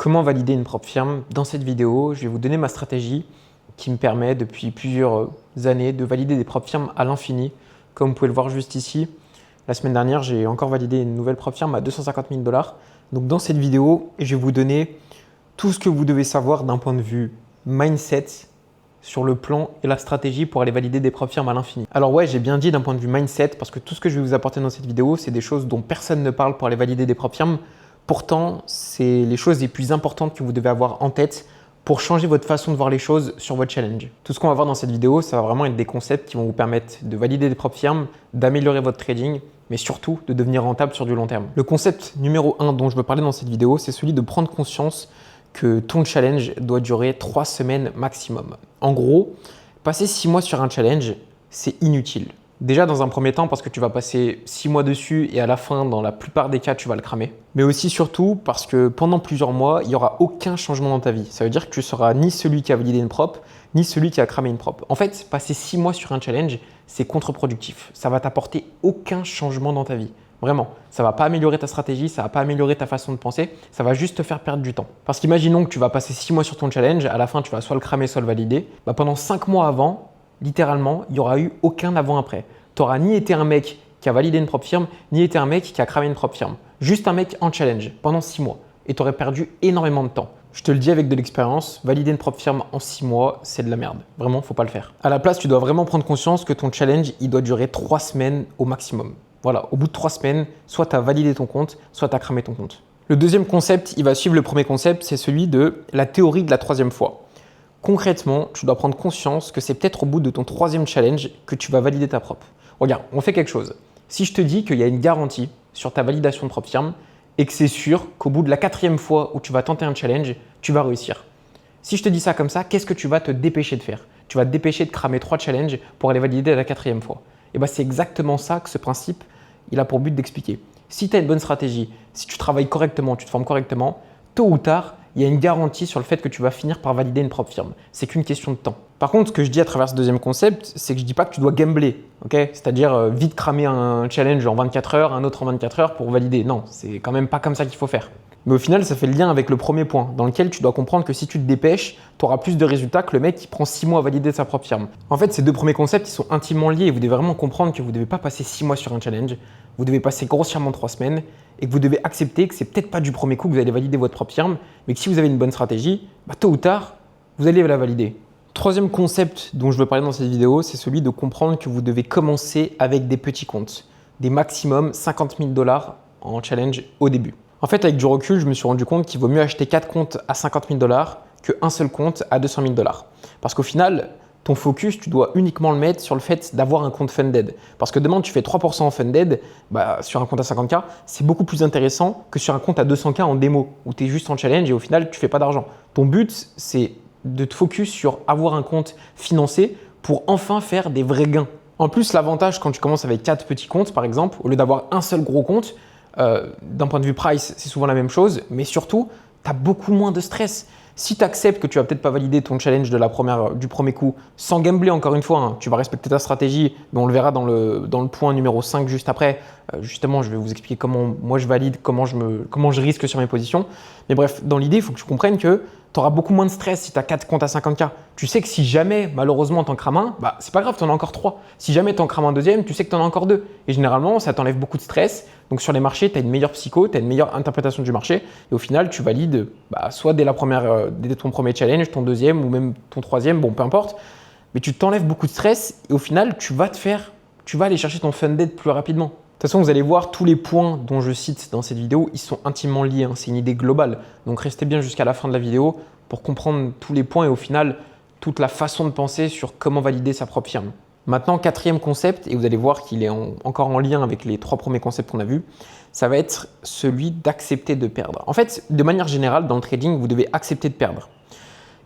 Comment valider une propre firme? Dans cette vidéo, je vais vous donner ma stratégie qui me permet depuis plusieurs années de valider des propres firmes à l'infini. Comme vous pouvez le voir juste ici, la semaine dernière, j'ai encore validé une nouvelle propre firme à 250 000 $. Donc dans cette vidéo, je vais vous donner tout ce que vous devez savoir d'un point de vue mindset sur le plan et la stratégie pour aller valider des propres firmes à l'infini. Alors ouais, j'ai bien dit d'un point de vue mindset parce que tout ce que je vais vous apporter dans cette vidéo, c'est des choses dont personne ne parle pour aller valider des propres firmes. Pourtant, c'est les choses les plus importantes que vous devez avoir en tête pour changer votre façon de voir les choses sur votre challenge. Tout ce qu'on va voir dans cette vidéo, ça va vraiment être des concepts qui vont vous permettre de valider des propres firmes, d'améliorer votre trading, mais surtout de devenir rentable sur du long terme. Le concept numéro 1 dont je veux parler dans cette vidéo, c'est celui de prendre conscience que ton challenge doit durer 3 semaines maximum. En gros, passer 6 mois sur un challenge, c'est inutile. Déjà dans un premier temps parce que tu vas passer 6 mois dessus et à la fin, dans la plupart des cas, tu vas le cramer. Mais aussi surtout parce que pendant plusieurs mois, il n'y aura aucun changement dans ta vie. Ça veut dire que tu ne seras ni celui qui a validé une prop, ni celui qui a cramé une prop. En fait, passer 6 mois sur un challenge, c'est contre-productif. Ça va t'apporter aucun changement dans ta vie. Vraiment, ça ne va pas améliorer ta stratégie, ça ne va pas améliorer ta façon de penser, ça va juste te faire perdre du temps. Parce qu'imaginons que tu vas passer 6 mois sur ton challenge, à la fin, tu vas soit le cramer, soit le valider. Pendant 5 mois avant, littéralement, il n'y aura eu aucun avant-après. Tu n'auras ni été un mec qui a validé une propre firme, ni été un mec qui a cramé une propre firme. Juste un mec en challenge pendant 6 mois. Et tu aurais perdu énormément de temps. Je te le dis avec de l'expérience, valider une propre firme en 6 mois, c'est de la merde. Vraiment, faut pas le faire. À la place, tu dois vraiment prendre conscience que ton challenge, il doit durer 3 semaines au maximum. Voilà, au bout de 3 semaines, soit tu as validé ton compte, soit tu as cramé ton compte. Le deuxième concept, il va suivre le premier concept, c'est celui de la théorie de la 3e fois. Concrètement, tu dois prendre conscience que c'est peut-être au bout de ton 3e challenge que tu vas valider ta propre. Regarde, on fait quelque chose. Si je te dis qu'il y a une garantie sur ta validation de propre firme et que c'est sûr qu'au bout de la 4e fois où tu vas tenter un challenge, tu vas réussir. Si je te dis ça comme ça, qu'est-ce que tu vas te dépêcher de faire? Tu vas te dépêcher de cramer 3 challenges pour aller valider à la 4e fois. Et c'est exactement ça que ce principe, il a pour but d'expliquer. Si tu as une bonne stratégie, si tu travailles correctement, tu te formes correctement, tôt ou tard, il y a une garantie sur le fait que tu vas finir par valider une propre firme. C'est qu'une question de temps. Par contre, ce que je dis à travers ce deuxième concept, c'est que je ne dis pas que tu dois gambler. C'est-à-dire vite cramer un challenge en 24 heures, un autre en 24 heures pour valider. Non, c'est quand même pas comme ça qu'il faut faire. Mais au final, ça fait le lien avec le premier point, dans lequel tu dois comprendre que si tu te dépêches, tu auras plus de résultats que le mec qui prend 6 mois à valider sa propre firme. En fait, ces deux premiers concepts, ils sont intimement liés et vous devez vraiment comprendre que vous ne devez pas passer 6 mois sur un challenge, vous devez passer grossièrement 3 semaines et que vous devez accepter que c'est peut-être pas du premier coup que vous allez valider votre propre firme, mais que si vous avez une bonne stratégie, tôt ou tard, vous allez la valider. Troisième concept dont je veux parler dans cette vidéo, c'est celui de comprendre que vous devez commencer avec des petits comptes, des maximum 50 000 $ en challenge au début. En fait, avec du recul, je me suis rendu compte qu'il vaut mieux acheter 4 comptes à 50 000 $ qu'un seul compte à 200 000 $. Parce qu'au final, ton focus, tu dois uniquement le mettre sur le fait d'avoir un compte funded. Parce que demain, tu fais 3% en funded, sur un compte à 50K, c'est beaucoup plus intéressant que sur un compte à 200K en démo, où tu es juste en challenge et au final, tu ne fais pas d'argent. Ton but, c'est de te focus sur avoir un compte financé pour enfin faire des vrais gains. En plus, l'avantage quand tu commences avec 4 petits comptes, par exemple, au lieu d'avoir un seul gros compte, d'un point de vue price, c'est souvent la même chose, mais surtout, tu as beaucoup moins de stress. Si tu acceptes que tu vas peut-être pas valider ton challenge du premier coup, sans gambler encore une fois, tu vas respecter ta stratégie, mais on le verra dans le point numéro 5 juste après. Justement, je vais vous expliquer comment moi je valide, comment je risque sur mes positions. Mais bref, dans l'idée, il faut que tu comprennes que tu auras beaucoup moins de stress si tu as 4 comptes à 50K. Tu sais que si jamais, malheureusement, tu en crames un, c'est pas grave, tu en as encore 3. Si jamais tu en crames un deuxième, tu sais que tu en as encore 2. Et généralement, ça t'enlève beaucoup de stress. Donc sur les marchés, tu as une meilleure psycho, tu as une meilleure interprétation du marché. Et au final, tu valides soit dès ton premier challenge, ton deuxième ou même ton troisième, peu importe. Mais tu t'enlèves beaucoup de stress et au final, tu vas aller chercher ton funded plus rapidement. De toute façon, vous allez voir tous les points dont je cite dans cette vidéo, ils sont intimement liés. C'est une idée globale. Donc restez bien jusqu'à la fin de la vidéo pour comprendre tous les points et au final, toute la façon de penser sur comment valider sa propre firme. Maintenant, 4e concept, et vous allez voir qu'il est encore en lien avec les 3 premiers concepts qu'on a vus, ça va être celui d'accepter de perdre. En fait, de manière générale, dans le trading, vous devez accepter de perdre.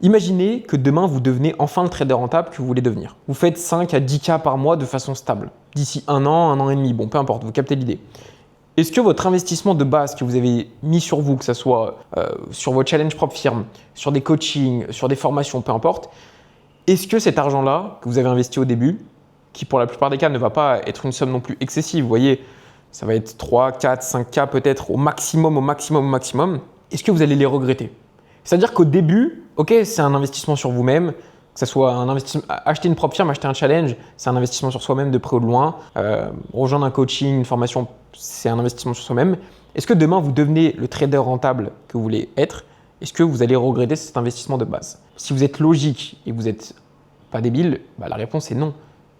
Imaginez que demain, vous devenez enfin le trader rentable que vous voulez devenir. Vous faites 5 à 10K par mois de façon stable. D'ici un an et demi, peu importe, vous captez l'idée. Est-ce que votre investissement de base que vous avez mis sur vous, que ce soit sur votre challenge propre firme, sur des coachings, sur des formations, peu importe, est-ce que cet argent-là que vous avez investi au début, qui pour la plupart des cas ne va pas être une somme non plus excessive, vous voyez, ça va être 3, 4, 5K peut-être au maximum, est-ce que vous allez les regretter? C'est-à-dire qu'au début, ok, c'est un investissement sur vous-même, que ce soit un investissement, acheter une propre firme, acheter un challenge, c'est un investissement sur soi-même de près ou de loin. Rejoindre un coaching, une formation, c'est un investissement sur soi-même. Est-ce que demain, vous devenez le trader rentable que vous voulez être? Est-ce que vous allez regretter cet investissement de base? Si vous êtes logique et vous n'êtes pas débile, bah, la réponse est non.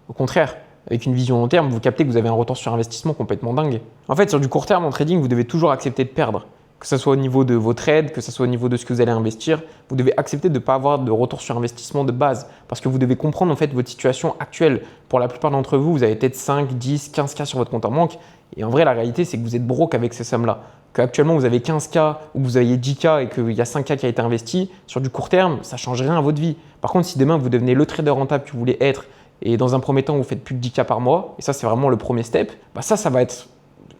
Au contraire, avec une vision long terme, vous captez que vous avez un retour sur investissement complètement dingue. En fait, sur du court terme en trading, vous devez toujours accepter de perdre. Que ce soit au niveau de vos trades, que ce soit au niveau de ce que vous allez investir, vous devez accepter de ne pas avoir de retour sur investissement de base parce que vous devez comprendre en fait votre situation actuelle. Pour la plupart d'entre vous, vous avez peut-être 5, 10, 15K sur votre compte en banque et en vrai, la réalité, c'est que vous êtes broke avec ces sommes-là. Qu'actuellement, vous avez 15K ou que vous avez 10K et qu'il y a 5K qui a été investi, sur du court terme, ça ne change rien à votre vie. Par contre, si demain, vous devenez le trader rentable que vous voulez être et dans un premier temps, vous faites plus de 10K par mois, et ça, c'est vraiment le premier step, bah ça va être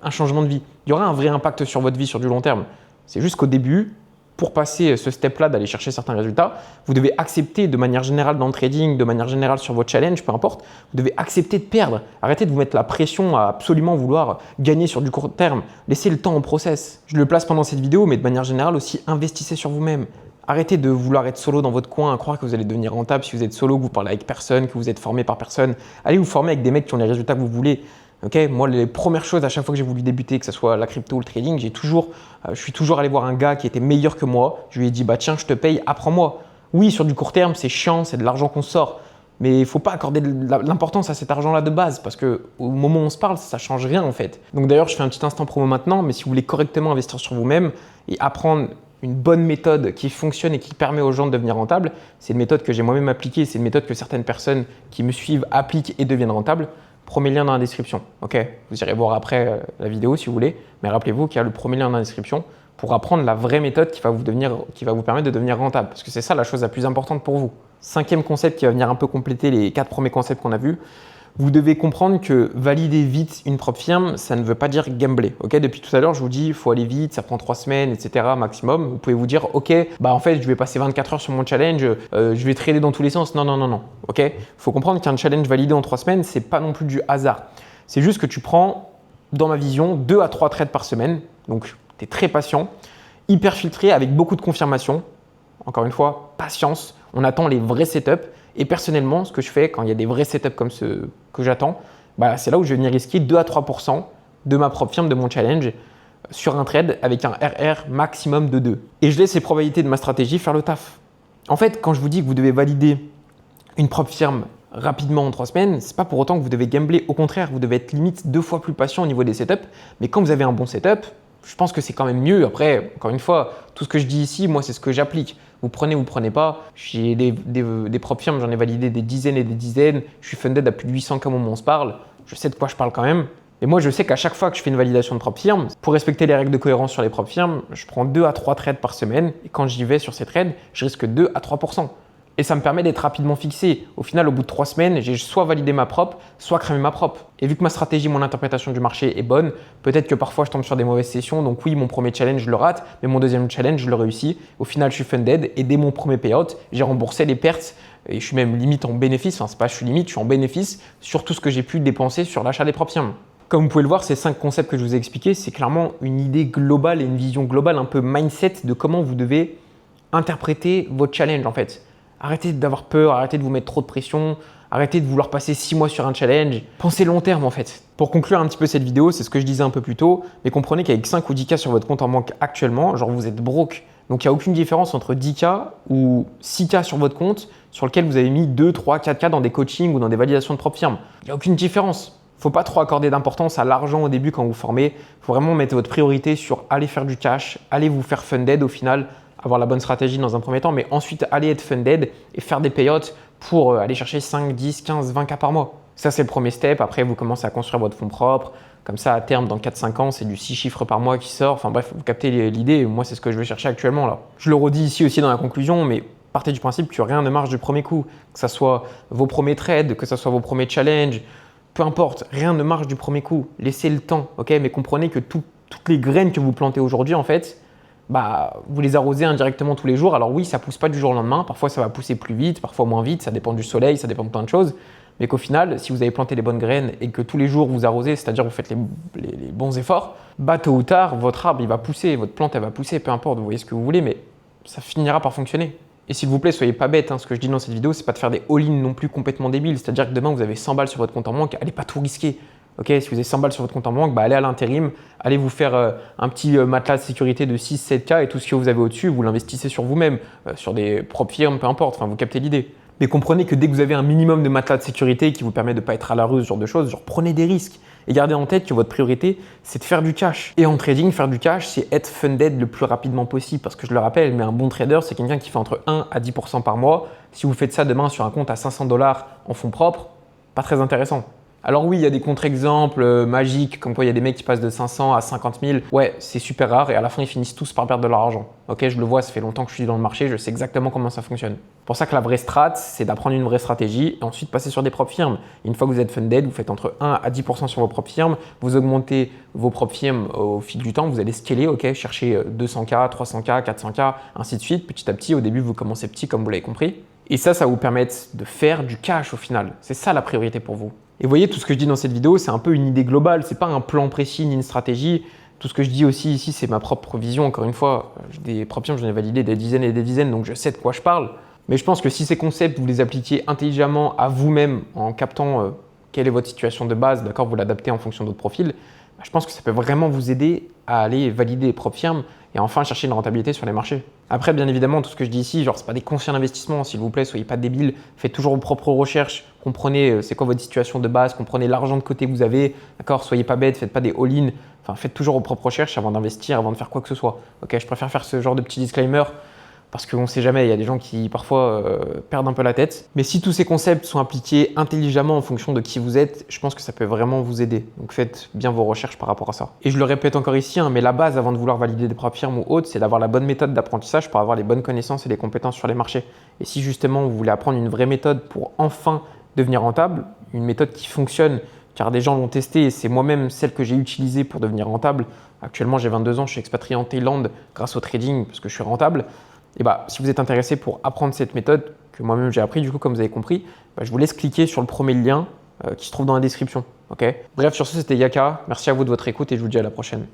un changement de vie. Il y aura un vrai impact sur votre vie sur du long terme. C'est juste qu'au début, pour passer ce step-là, d'aller chercher certains résultats, vous devez accepter de manière générale dans le trading, de manière générale sur votre challenge, peu importe, vous devez accepter de perdre. Arrêtez de vous mettre la pression à absolument vouloir gagner sur du court terme. Laissez le temps au process. Je le place pendant cette vidéo, mais de manière générale aussi, investissez sur vous-même. Arrêtez de vouloir être solo dans votre coin, à croire que vous allez devenir rentable si vous êtes solo, que vous parlez avec personne, que vous êtes formé par personne. Allez vous former avec des mecs qui ont les résultats que vous voulez. Okay, moi, les premières choses à chaque fois que j'ai voulu débuter, que ce soit la crypto ou le trading, je suis toujours allé voir un gars qui était meilleur que moi. Je lui ai dit, bah tiens, je te paye, apprends-moi. Oui, sur du court terme, c'est chiant, c'est de l'argent qu'on sort. Mais il ne faut pas accorder de l'importance à cet argent-là de base parce qu'au moment où on se parle, ça ne change rien en fait. Donc d'ailleurs, je fais un petit instant promo maintenant, mais si vous voulez correctement investir sur vous-même et apprendre une bonne méthode qui fonctionne et qui permet aux gens de devenir rentables, c'est une méthode que j'ai moi-même appliquée, c'est une méthode que certaines personnes qui me suivent appliquent et deviennent rentables. Premier lien dans la description. Ok, vous irez voir après la vidéo si vous voulez, mais rappelez-vous qu'il y a le premier lien dans la description pour apprendre la vraie méthode qui va vous permettre de devenir rentable, parce que c'est ça la chose la plus importante pour vous. Cinquième concept qui va venir un peu compléter les 4 premiers concepts qu'on a vus. Vous devez comprendre que valider vite une propre firme, ça ne veut pas dire gambler. Okay, depuis tout à l'heure, je vous dis il faut aller vite, ça prend 3 semaines, etc. maximum. Vous pouvez vous dire ok, bah en fait, je vais passer 24 heures sur mon challenge, je vais trader dans tous les sens. Non, non, non, non. Ok, faut comprendre qu'un challenge validé en 3 semaines, c'est pas non plus du hasard. C'est juste que tu prends, dans ma vision, 2 à 3 trades par semaine. Donc, tu es très patient, hyper filtré avec beaucoup de confirmation. Encore une fois, patience. On attend les vrais setups. Et personnellement, ce que je fais quand il y a des vrais setups comme ceux que j'attends, bah, c'est là où je vais venir risquer 2 à 3% de ma propre firme, de mon challenge, sur un trade avec un RR maximum de 2. Et je laisse les probabilités de ma stratégie faire le taf. En fait, quand je vous dis que vous devez valider une propre firme rapidement en 3 semaines, c'est pas pour autant que vous devez gambler. Au contraire, vous devez être limite 2 fois plus patient au niveau des setups. Mais quand vous avez un bon setup, je pense que c'est quand même mieux. Après, encore une fois, tout ce que je dis ici, moi, c'est ce que j'applique. Vous prenez pas. J'ai des propres firmes, j'en ai validé des dizaines et des dizaines. Je suis funded à plus de 800 comme on se parle. Je sais de quoi je parle quand même. Et moi, je sais qu'à chaque fois que je fais une validation de propre firme, pour respecter les règles de cohérence sur les propres firmes, je prends 2 à 3 trades par semaine. Et quand j'y vais sur ces trades, je risque 2 à 3%. Et ça me permet d'être rapidement fixé. Au final, au bout de 3 semaines, j'ai soit validé ma propre, soit cramé ma propre. Et vu que ma stratégie, mon interprétation du marché est bonne, peut-être que parfois je tombe sur des mauvaises sessions. Donc oui, mon premier challenge, je le rate, mais mon deuxième challenge, je le réussis. Au final, je suis funded et dès mon premier payout, j'ai remboursé les pertes et je suis même limite en bénéfice. Enfin, c'est pas je suis limite, je suis en bénéfice sur tout ce que j'ai pu dépenser sur l'achat des propres firmes. Comme vous pouvez le voir, ces 5 concepts que je vous ai expliqués, c'est clairement une idée globale et une vision globale, un peu mindset de comment vous devez interpréter votre challenge en fait. Arrêtez d'avoir peur, arrêtez de vous mettre trop de pression, arrêtez de vouloir passer 6 mois sur un challenge. Pensez long terme en fait. Pour conclure un petit peu cette vidéo, c'est ce que je disais un peu plus tôt, mais comprenez qu'avec 5 ou 10K sur votre compte en banque actuellement, genre vous êtes broke. Donc il n'y a aucune différence entre 10K ou 6K sur votre compte sur lequel vous avez mis 2, 3, 4K dans des coachings ou dans des validations de propre firme. Il n'y a aucune différence. Il ne faut pas trop accorder d'importance à l'argent au début quand vous formez. Il faut vraiment mettre votre priorité sur aller faire du cash, aller vous faire funded au final, avoir la bonne stratégie dans un premier temps, mais ensuite aller être funded et faire des payouts pour aller chercher 5, 10, 15, 20K par mois. Ça, c'est le premier step. Après, vous commencez à construire votre fonds propre. Comme ça, à terme, dans 4-5 ans, c'est du 6 chiffres par mois qui sort. Enfin bref, vous captez l'idée. Moi, c'est ce que je vais chercher actuellement là. Je le redis ici aussi dans la conclusion, mais partez du principe que rien ne marche du premier coup. Que ce soit vos premiers trades, que ce soit vos premiers challenges, peu importe, rien ne marche du premier coup. Laissez le temps, ok? Mais comprenez que toutes les graines que vous plantez aujourd'hui, en fait, bah, vous les arrosez indirectement tous les jours. Alors oui, ça ne pousse pas du jour au lendemain. Parfois, ça va pousser plus vite, parfois moins vite. Ça dépend du soleil, ça dépend de plein de choses. Mais qu'au final, si vous avez planté les bonnes graines et que tous les jours vous arrosez, c'est-à-dire vous faites les bons efforts, bah, tôt ou tard, votre arbre il va pousser, votre plante elle va pousser, peu importe, vous voyez ce que vous voulez. Mais ça finira par fonctionner. Et s'il vous plaît, soyez pas bêtes, hein. Ce que je dis dans cette vidéo, c'est pas de faire des all-in non plus complètement débiles. C'est-à-dire que demain, vous avez 100 balles sur votre compte en banque, allez pas tout risquer. Ok, si vous avez 100 balles sur votre compte en banque, allez à l'intérim, allez vous faire un petit matelas de sécurité de 6-7K et tout ce que vous avez au-dessus, vous l'investissez sur vous-même, sur des propres firmes, peu importe, enfin, vous captez l'idée. Mais comprenez que dès que vous avez un minimum de matelas de sécurité qui vous permet de ne pas être à la rue, ce genre de choses, genre prenez des risques. Et gardez en tête que votre priorité, c'est de faire du cash. Et en trading, faire du cash, c'est être funded le plus rapidement possible. Parce que je le rappelle, mais un bon trader, c'est quelqu'un qui fait entre 1 à 10% par mois. Si vous faites ça demain sur un compte à 500 $ en fonds propres, pas très intéressant. Alors oui, il y a des contre-exemples magiques, comme quoi il y a des mecs qui passent de 500 à 50 000. Ouais, c'est super rare et à la fin, ils finissent tous par perdre de leur argent. Ok, je le vois, ça fait longtemps que je suis dans le marché, je sais exactement comment ça fonctionne. C'est pour ça que la vraie strat, c'est d'apprendre une vraie stratégie et ensuite passer sur des propres firmes. Une fois que vous êtes funded, vous faites entre 1 à 10% sur vos propres firmes, vous augmentez vos propres firmes au fil du temps, vous allez scaler, ok, chercher 200K, 300K, 400K, ainsi de suite. Petit à petit, au début, vous commencez petit comme vous l'avez compris. Et ça va vous permettre de faire du cash au final. C'est ça la priorité pour vous. Et vous voyez, tout ce que je dis dans cette vidéo, c'est un peu une idée globale. Ce n'est pas un plan précis ni une stratégie. Tout ce que je dis aussi ici, c'est ma propre vision. Encore une fois, j'ai des propres firmes, j'en ai validé des dizaines et des dizaines, donc je sais de quoi je parle. Mais je pense que si ces concepts, vous les appliquez intelligemment à vous-même en captant quelle est votre situation de base, d'accord, vous l'adaptez en fonction de votre profil, je pense que ça peut vraiment vous aider à aller valider les propres firmes et enfin chercher une rentabilité sur les marchés. Après, bien évidemment, tout ce que je dis ici, genre, c'est pas des conseils d'investissement, s'il vous plaît, soyez pas débiles, faites toujours vos propres recherches, comprenez c'est quoi votre situation de base, comprenez l'argent de côté que vous avez, d'accord, soyez pas bêtes, faites pas des all-in, enfin, faites toujours vos propres recherches avant d'investir, avant de faire quoi que ce soit. Ok, je préfère faire ce genre de petit disclaimer parce qu'on ne sait jamais, il y a des gens qui parfois perdent un peu la tête. Mais si tous ces concepts sont appliqués intelligemment en fonction de qui vous êtes, je pense que ça peut vraiment vous aider. Donc faites bien vos recherches par rapport à ça. Et je le répète encore ici, hein, mais la base avant de vouloir valider des propres firmes ou autres, c'est d'avoir la bonne méthode d'apprentissage pour avoir les bonnes connaissances et les compétences sur les marchés. Et si justement vous voulez apprendre une vraie méthode pour enfin devenir rentable, une méthode qui fonctionne, car des gens l'ont testé et c'est moi-même celle que j'ai utilisée pour devenir rentable. Actuellement, j'ai 22 ans, je suis expatrié en Thaïlande grâce au trading parce que je suis rentable. Et si vous êtes intéressé pour apprendre cette méthode que moi-même j'ai appris, du coup, comme vous avez compris, je vous laisse cliquer sur le premier lien qui se trouve dans la description. Okay. Bref, sur ce, c'était Yaka. Merci à vous de votre écoute et je vous dis à la prochaine.